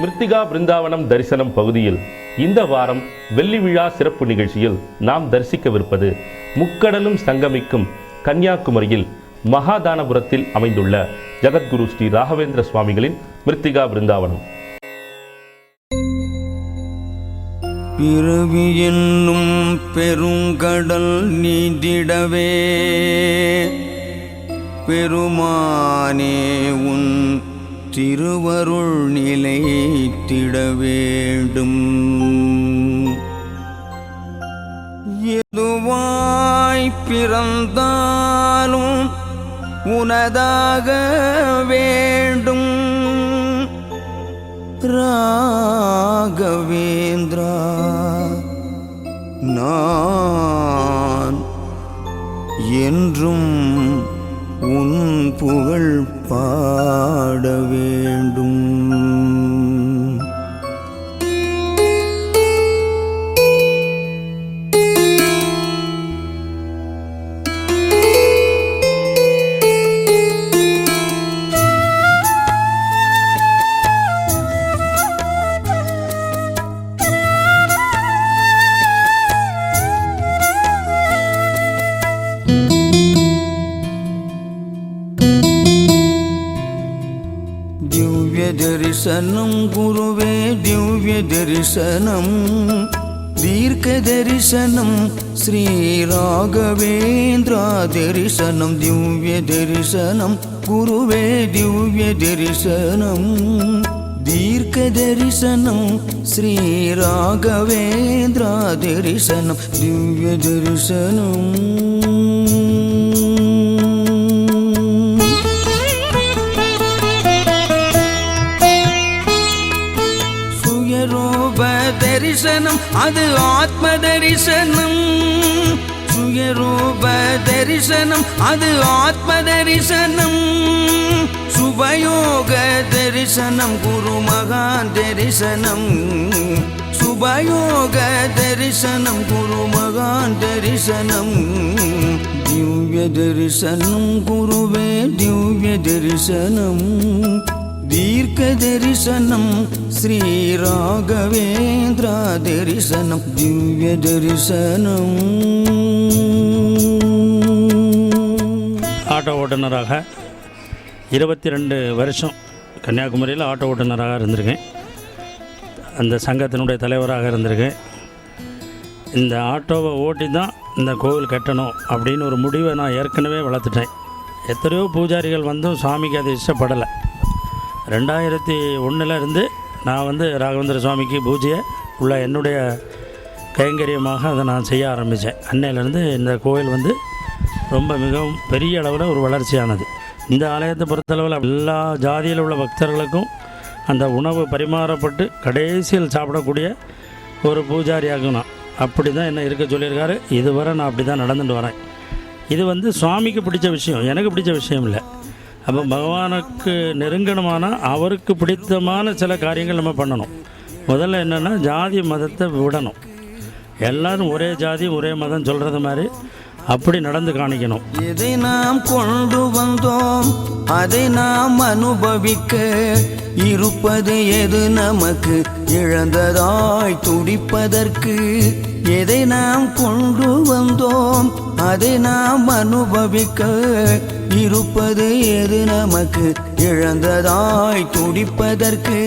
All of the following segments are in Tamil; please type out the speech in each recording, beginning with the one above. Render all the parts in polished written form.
மிருத்திகா பிருந்தாவனம் தரிசனம் பகுதியில் இந்த வாரம் வெள்ளி விழா சிறப்பு நிகழ்ச்சியில் நாம் தரிசிக்கவிருப்பது முக்கடலும் சங்கமிக்கும் கன்னியாகுமரியில் மகாதானபுரத்தில் அமைந்துள்ள ஜகத்குரு ஸ்ரீ ராகவேந்திர சுவாமிகளின் மிருத்திகா பிருந்தாவனம். பிறவி என்னும் பெருங்கடல் நீண்டிடவே பெருமானே உன் திருவருள் நிலைத்திட வேண்டும். எதுவாய் பிறந்தாலும் உனதாக வேண்டும். ராகவேந்திரா நான் என்றும் உன் புகழ் பாட வேண்டும். தரிசனம் குருவே திவ்ய தரிசனம் தீர்க்க தரிசனம் ஸ்ரீ ராகவேந்திரா தரிசனம் திவ்ய தரிசனம் குருவே திவ்ய தரிசனம் தீர்க்க தரிசனம் ஸ்ரீ ராகவேந்திரா தரிசனம் திவ்ய தரிசனம். தரிசனம் அது ஆத்ம தரிசனம். சுயரூப தரிசனம் அது ஆத்ம தரிசனம். சுபயோக தரிசனம் குரு மகான் தரிசனம். சுபயோக தரிசனம் குரு மகான் தரிசனம். திவ்ய தரிசனம் குருவே திவ்ய தரிசனம் தீர்க்க தரிசனம் ஸ்ரீ ராகவேந்திரா தரிசனம் திவ்ய தரிசனம். ஆட்டோ ஓட்டுநராக 22 வருஷம் கன்னியாகுமரியில் ஆட்டோ ஓட்டுநராக இருந்திருக்கேன். அந்த சங்கத்தினுடைய தலைவராக இருந்திருக்கேன். இந்த ஆட்டோவை ஓட்டி தான் இந்த கோவில் கட்டணும் அப்படின்னு ஒரு முடிவை நான் ஏற்கனவே வளர்த்துட்டேன். எத்தனையோ பூஜாரிகள் வந்தும் சுவாமிக்கு அது இஷ்டப்படலை. 2001 இருந்து நான் ராகவேந்திர சுவாமிக்கு பூஜையை உள்ள என்னுடைய கைங்கரியமாக அதை நான் செய்ய ஆரம்பித்தேன். அன்னையிலேருந்து இந்த கோயில் ரொம்ப மிகவும் பெரிய அளவில் ஒரு வளர்ச்சியானது. இந்த ஆலயத்தை பொறுத்தளவில் எல்லா ஜாதியில் உள்ள பக்தர்களுக்கும் அந்த உணவு பரிமாறப்பட்டு கடைசியில் சாப்பிடக்கூடிய ஒரு பூஜாரியாகும் நான். அப்படி தான் என்ன இருக்க சொல்லியிருக்காரு. இதுவரை நான் அப்படி தான் நடந்துட்டு வரேன். இது சுவாமிக்கு பிடிச்ச விஷயம், எனக்கு பிடிச்ச விஷயம் இல்லை. அப்போ பகவானுக்கு நெருங்கணுமான அவருக்கு பிடித்தமான சில காரியங்கள் நம்ம பண்ணணும். முதல்ல என்னென்னா ஜாதி மதத்தை விடணும். எல்லோரும் ஒரே ஜாதி ஒரே மதம் சொல்கிறது மாதிரி அப்படி நடந்து காணிக்கணும். இதை நாம் கொண்டு வந்தோம் அதை நாம் அனுபவிக்க இருப்பது எது நமக்கு இழந்ததாய் துடிப்பதற்கு. எதை நாம் கொண்டு வந்தோம் அதை நாம் அனுபவிக்க இருப்பது எது நமக்கு இழந்ததாய் துடிப்பதற்கு.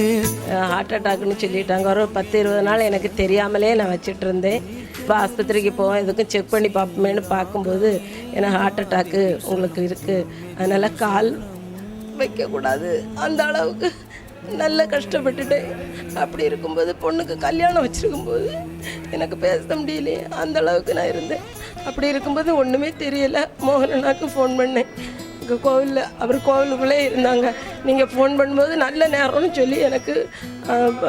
ஹார்ட் அட்டாக்னு சொல்லிட்டாங்க. ஒரு 10-20 நாள் எனக்கு தெரியாமலே நான் வச்சுட்டு இருந்தேன். இப்போ ஆஸ்பத்திரிக்கு போவேன், எதுக்கும் செக் பண்ணி பார்ப்போமேனு பார்க்கும்போது எனக்கு ஹார்ட் அட்டாக்கு உங்களுக்கு இருக்குது, அதனால் கால் வைக்கக்கூடாது, அந்த அளவுக்கு நல்ல கஷ்டப்பட்டுட்டேன். அப்படி இருக்கும்போது பொண்ணுக்கு கல்யாணம் வச்சுருக்கும்போது எனக்கு பேச முடியலையே, அந்த அளவுக்கு நான் இருந்தேன். அப்படி இருக்கும்போது ஒன்றுமே தெரியலை. மோகனனாக்கு ஃபோன் பண்ணேன். இங்கே கோவிலில் அவர் கோவிலுக்குள்ளே இருந்தாங்க. நீங்கள் ஃபோன் பண்ணும்போது நல்ல நேரம்னு சொல்லி எனக்கு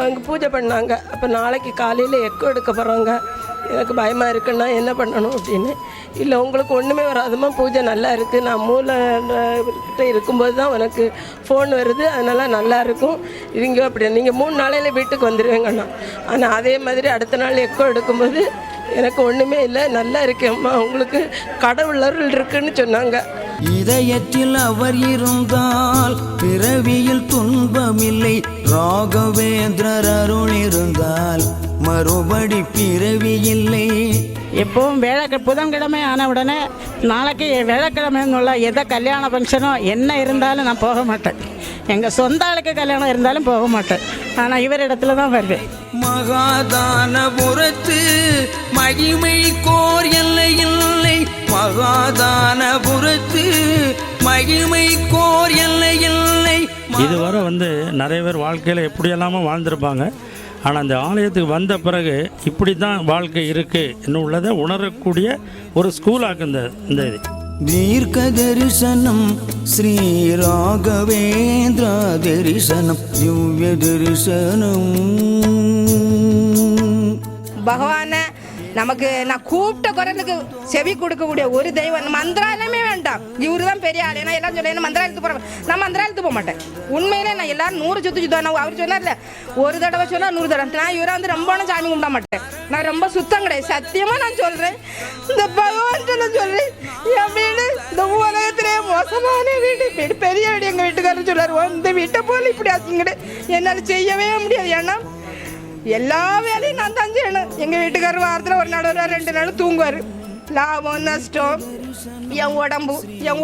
அங்கே பூஜை பண்ணாங்க. அப்போ நாளைக்கு காலையில் எக்கோ எடுக்க போகிறாங்க, எனக்கு பயமாக இருக்குன்னா என்ன பண்ணணும் அப்படின்னு. இல்லை உங்களுக்கு ஒன்றுமே வராதுமா, பூஜை நல்லா இருக்குது, நான் மூளைக்கிட்ட இருக்கும்போது தான் உனக்கு ஃபோன் வருது, அதனால் நல்லா இருக்கும் இவங்க அப்படி நீங்கள் 3 நாளையில் வீட்டுக்கு வந்துடுவேங்கண்ணா. ஆனால் அதே மாதிரி அடுத்த நாள் எக்கோ எடுக்கும்போது எனக்கு ஒன்றுமே இல்லை, நல்லா இருக்கேம்மா, உங்களுக்கு கடவுள் அருள் இருக்குன்னு சொன்னாங்க. இதயத்தில் அவர் இருந்தால் பிறவியில் துன்பமில்லை, ராகவேந்திரர் அருள் இருந்தால் மறுபடி பிறவி இல்லை. எப்பவும் புதன்கிழமை ஆன உடனே நாளைக்கு வேலைக்கிழமைன்னுள்ள எதை கல்யாண ஃபங்க்ஷனோ என்ன இருந்தாலும் நான் போக மாட்டேன். எங்கள் சொந்த ஆளுக்கு கல்யாணம் இருந்தாலும் போக மாட்டேன். ஆனால் இவரிடத்துல தான் வருவேன். மகாதானபுரத்து மகிமை கோர் எல்லை இல்லை. மகாதானபுரத்து மகிமை கோர் எல்லை இல்லை. இதுவரை நிறைய பேர் வாழ்க்கையில் எப்படியெல்லாமோ வாழ்ந்திருப்பாங்க. ஆனால் அந்த ஆலயத்துக்கு வந்த பிறகு இப்படி தான் வாழ்க்கை இருக்குது என்ன உள்ளதை உணரக்கூடிய ஒரு ஸ்கூலாக்கு இந்த இது. தீர்க்க தரிசனம் ஸ்ரீ ராகவேந்திர தரிசனம் திவ்ய தரிசனம். பகவான நமக்கு நான் கூப்பிட்ட குரலுக்கு செவி கொடுக்கக்கூடிய ஒரு தெய்வம். மந்திராலயமே வேண்டாம், இவரு தான் பெரிய ஆள். ஏன்னா எல்லாம் சொல்ல மந்திராலயத்துக்கு போகிறேன், நான் மந்திராலயத்துக்கு போக மாட்டேன். உண்மையிலே நான் எல்லாரும் 100 சுற்றுவேன். அவர் சொன்னார்ல, ஒரு தடவை சொன்னால் 100 தடவை. நான் இவரை ரொம்ப சாமி கும்பிட மாட்டேன். நான் ரொம்ப சுத்தம் கிடையாது, சத்தியமாக நான் சொல்கிறேன். இந்த பகவான் சொல்கிறேன், என் வீடு இந்த உலகத்திலே மோசமான வீடு பெரிய வீடு. எங்கள் வீட்டுக்காரர் சொல்லார், இந்த வீட்டை போல இப்படி ஆச்சுங்கடு என்னால் செய்யவே முடியாது. ஏன்னா எல்லா வேலையும் நான் தான் செய்யணும். எங்கள் வீட்டுக்காரர் வாரத்தில் ஒரு நாள் 2 நாள் தூங்குவார். லாபம் நஷ்டம் என்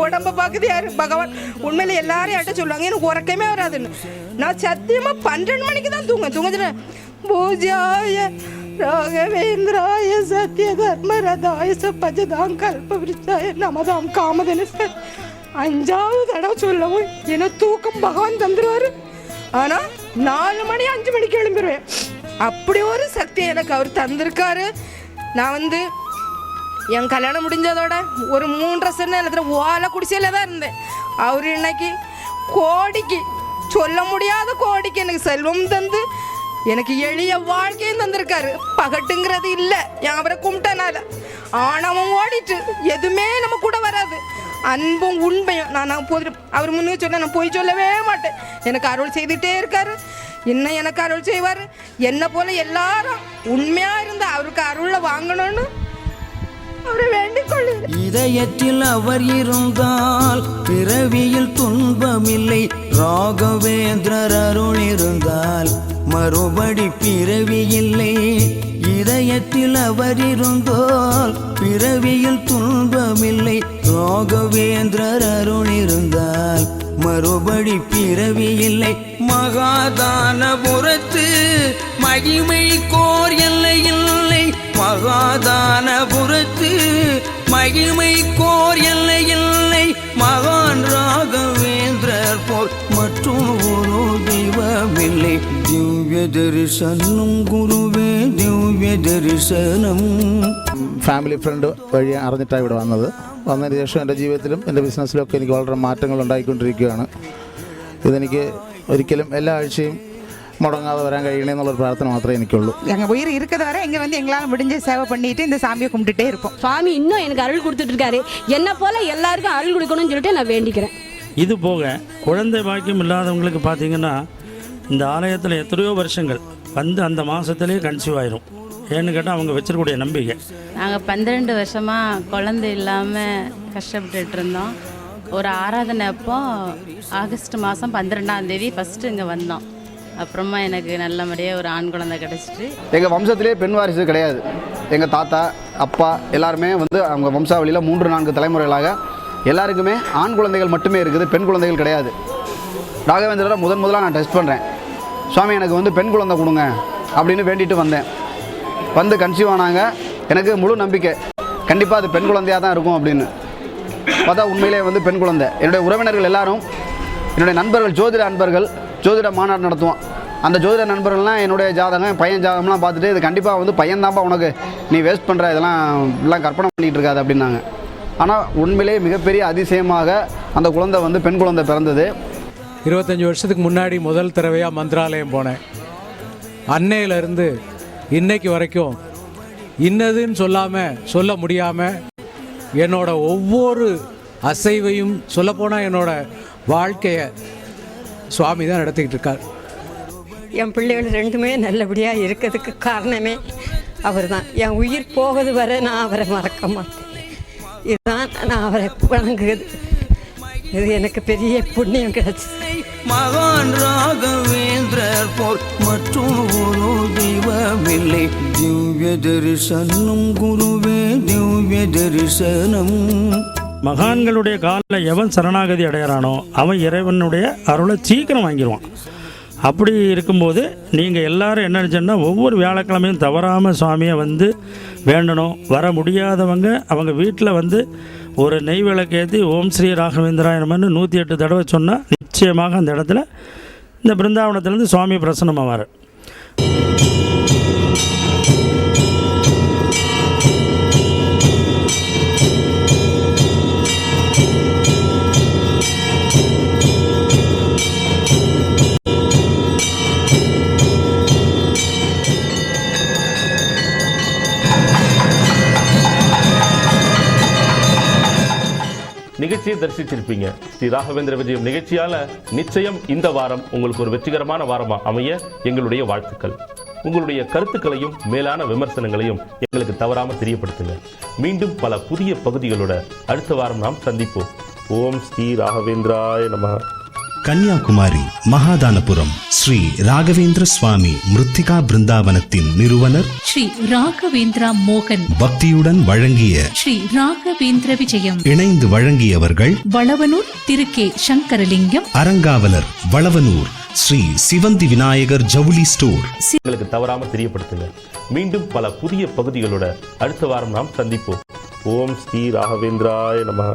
உடம்பை பார்க்குது யார்? பகவான். உண்மையில எல்லாரும் யார்ட்ட சொல்லுவாங்க, எனக்கு உறக்கமே வராதுன்னு. நான் சத்தியமாக 12 மணிக்கு தான் தூங்குறேன். பூஜாய ராகவேந்திராய சத்ய தர்மரதாய சபஜதாம் கல்பவிருச்சாய நமதாம் காமதன. 5வது தடவை சொல்லவும் என்ன தூக்கம் பகவான் தந்துடுவார். ஆனால் 4 மணி 5 மணிக்கு எழும்பிடுவேன். அப்படி ஒரு சக்தி எனக்கு அவர் தந்திருக்காரு. நான் என் கல்யாணம் முடிஞ்சதோட ஒரு 3.5 நேரத்தில் ஓலை குடிசையில் தான் இருந்தேன். அவர் இன்னைக்கு கோடிக்கு சொல்ல முடியாத கோடிக்கு எனக்கு செல்வம் தந்து எனக்கு எளிய வாழ்க்கையும் தந்திருக்காரு. பகட்டுங்கிறது இல்லை, அவரை கும்பிட்டனால. ஆணவம் ஓடிட்டு எதுவுமே நம்ம கூட வராது. அன்பும் உண்மையும் நான் போய் அவர் முன்னே சொன்ன நான் போய் சொல்லவே மாட்டேன். எனக்கு அருள் செய்துகிட்டே இருக்காரு. இன்னும் எனக்கு அருள் செய்வார். என்ன போல எல்லாரும் உண்மையா இருந்தா அவருக்கு அருளை வாங்கணும்னு அவரை வேண்டிக் கொள்ளு. இதயத்தில் அவர் இருந்தால் பிறவியில் துன்பமில்லை. ராகவேந்திரர் அருள் இருந்தால் மறுபடி பிறவி இல்லை. இதயத்தில் அவர் இருந்தால் பிறவியில் துன்பமில்லை. ராகவேந்திரர் அருள் இருந்தால் மறுபடி பிறவி இல்லை. மகாதானபுரத்து மகிமை கோர் எல்லை இல்லை. மகாதானபுரத்து மகிமை கோர் எல்லை இல்லை. மகான் ராகவேந்திரர் போல் மற்றும் ஒரு தெய்வமில்லை. திவ்ய தரிசனம் குருவே ദിവ്യ ദർശനം. ഫാമിലി ഫ്രണ്ട് വഴി അറിഞ്ഞിട്ടാണ് ഇവിടെ വന്നതിന് ശേഷം എൻ്റെ ജീവിതത്തിലും എൻ്റെ ബിസിനസ്സിലൊക്കെ എനിക്ക് വളരെ മാറ്റങ്ങൾ ഉണ്ടായിക്കൊണ്ടിരിക്കുകയാണ്. ഇതെനിക്ക് ഒരിക്കലും എല്ലാ ആഴ്ചയും முடங்காத வர കഴിയണേ எന്നുള്ളொரு பிரார்த்தனை மாத்திரம் எனக்குள்ளൂ. எங்கள் உயிர் இருக்கிற வரை இங்கே எங்களால் முடிஞ்ச சேவை பண்ணிட்டு இந்த சாமியை கும்பிட்டுட்டே இருப்போம். சுவாமி இன்னும் எனக்கு அருள் கொடுத்துட்டு இருக்காரு. என்ன போல எல்லாருக்கும் அருள் கொடுக்கணும்னு சொல்லிட்டு நான் வேண்டிக்கிறேன். இது போக குழந்தை பாக்கியம் இல்லாதவங்களுக்கு பார்த்தீங்கன்னா இந்த ஆலயத்தில் எத்தனையோ வருஷங்கள் அந்த மாதத்துலேயே கன்சீவ் ஆயிரும். ஏன்னு கேட்டால் அவங்க வச்சிருக்கக்கூடிய நம்பிக்கை. நாங்கள் 12 வருஷமாக குழந்தை இல்லாமல் கஷ்டப்பட்டுட்டு இருந்தோம். ஒரு ஆராதனை அப்போ ஆகஸ்ட் மாதம் 12ஆம் தேதி ஃபஸ்ட்டு இங்கே வந்தோம். அப்புறமா எனக்கு நல்லபடியாக ஒரு ஆண் குழந்தை கிடச்சிட்டு. எங்கள் வம்சத்திலே பெண் வாரிசு கிடையாது. எங்கள் தாத்தா அப்பா எல்லாருமே அவங்க வம்சாவளியில் 3-4 தலைமுறைகளாக எல்லாருக்குமே ஆண் குழந்தைகள் மட்டுமே இருக்குது, பெண் குழந்தைகள் கிடையாது. ராகவேந்திரரை முதலாக நான் டெஸ்ட் பண்ணுறேன். சுவாமி எனக்கு பெண் குழந்தை கொடுங்க அப்படின்னு வேண்டிட்டு வந்தேன். கன்சீவ் ஆனாங்க. எனக்கு முழு நம்பிக்கை கண்டிப்பாக அது பெண் குழந்தையாக தான் இருக்கும் அப்படின்னு பார்த்தா உண்மையிலே பெண் குழந்தை. என்னுடைய உறவினர்கள் எல்லாரும், என்னுடைய நண்பர்கள், ஜோதிட அன்பர்கள், ஜோதிட மாநாடு நடத்துவோம். அந்த ஜோதிட நண்பர்கள்லாம் என்னுடைய ஜாதகம், பையன் ஜாதகம்லாம் பார்த்துட்டு இது கண்டிப்பாக பையன்தான்ப்பா உனக்கு, நீ வேஸ்ட் பண்ணுற, இதெல்லாம் கற்பனை பண்ணிகிட்டு இருக்காது அப்படின்னாங்க. ஆனால் உண்மையிலே மிகப்பெரிய அதிசயமாக அந்த குழந்தை பெண் குழந்தை பிறந்தது. 25 வருஷத்துக்கு முன்னாடி முதல் தடவையாக மந்திராலயம் போனேன். அன்னையிலேருந்து இன்னைக்கு வரைக்கும் இன்னதுன்னு சொல்ல முடியாமல் என்னோட ஒவ்வொரு அசைவையும் சொல்லப்போனால் என்னோட வாழ்க்கையை சுவாமி தான் நடத்திக்கிட்டு இருக்கார். என் பிள்ளைகள் 2மே நல்லபடியாக இருக்கிறதுக்கு காரணமே அவர் தான். என் உயிர் போகிறது வரை நான் அவரை மறக்க மாட்டேன். இதுதான் நான் அவரை வணங்குகிறது. இது எனக்கு பெரிய புண்ணியம் கிடைச்சி. மகான் ராகவேந்திரர் போல் மற்றும் ஒரு தெய்வமில்லை. திவ்ய தரிசனம் குருவே திவ்ய தரிசனம். மகான்களுடைய காலில் எவன் சரணாகதி அடையிறானோ அவன் இறைவனுடைய அருளை சீக்கிரம் வாங்கிடுவான். அப்படி இருக்கும்போது நீங்கள் எல்லோரும் என்ன நினச்சோன்னா ஒவ்வொரு வியாழக்கிழமையும் தவறாமல் சுவாமியை வந்து வேண்டணும். வர முடியாதவங்க அவங்க வீட்டில் வந்து ஒரு நெய் விளக்கேற்றி ஓம் ஸ்ரீ ராகவேந்திராய நமன்னு 108 தடவை சொன்னால் நிச்சயமாக அந்த இடத்துல இந்த பிருந்தாவனத்துலேருந்து சுவாமி பிரசன்னமாவார். நிகழ்ச்சியை தரிசிச்சிருப்பீங்க. ஸ்ரீ ராகவேந்திர விஜயம் நிகழ்ச்சியால நிச்சயம் இந்த வாரம் உங்களுக்கு ஒரு வெற்றிகரமான வாரமா அமைய எங்களுடைய வாழ்த்துக்கள். உங்களுடைய கருத்துக்களையும் மேலான விமர்சனங்களையும் எங்களுக்கு தவறாம தெரியப்படுத்துங்க. மீண்டும் பல புதிய பகுதிகளோட அடுத்த வாரம் நாம் சந்திப்போம். ஓம் ஸ்ரீ ராகவேந்திராய நமஹ. கன்னியாகுமரி மகாதானபுரம் ஸ்ரீ ராகவேந்திர சுவாமி மிருத்திகா பிருந்தாவனத்தின் நிறுவனர் ஸ்ரீ ராகவேந்திரா மோகன் பக்தியுடன் வழங்கிய ஸ்ரீ ராகவேந்திர விஜயம் இணைந்து வழங்கியவர்கள் வளவனூர் திரு கே சங்கரலிங்கம், அறங்காவலர் வளவனூர் ஸ்ரீ சிவந்தி விநாயகர் ஜவுளி ஸ்டோர். எங்களுக்கு தவறாம தெரியப்படுத்துங்க. மீண்டும் பல புதிய பகுதிகளோட அடுத்த வாரம் நாம் சந்திப்போம். ஓம் ஸ்ரீ ராகவேந்திராய நமஹ.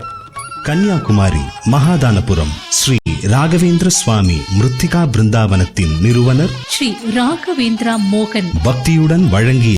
கன்னியாகுமரி மகாதானபுரம் ஸ்ரீ ராகவேந்திர சுவாமி மிருத்திகா பிருந்தாவனத்தின் நிறுவனர் ஸ்ரீ ராகவேந்திரா மோகன் பக்தியுடன் வழங்கிய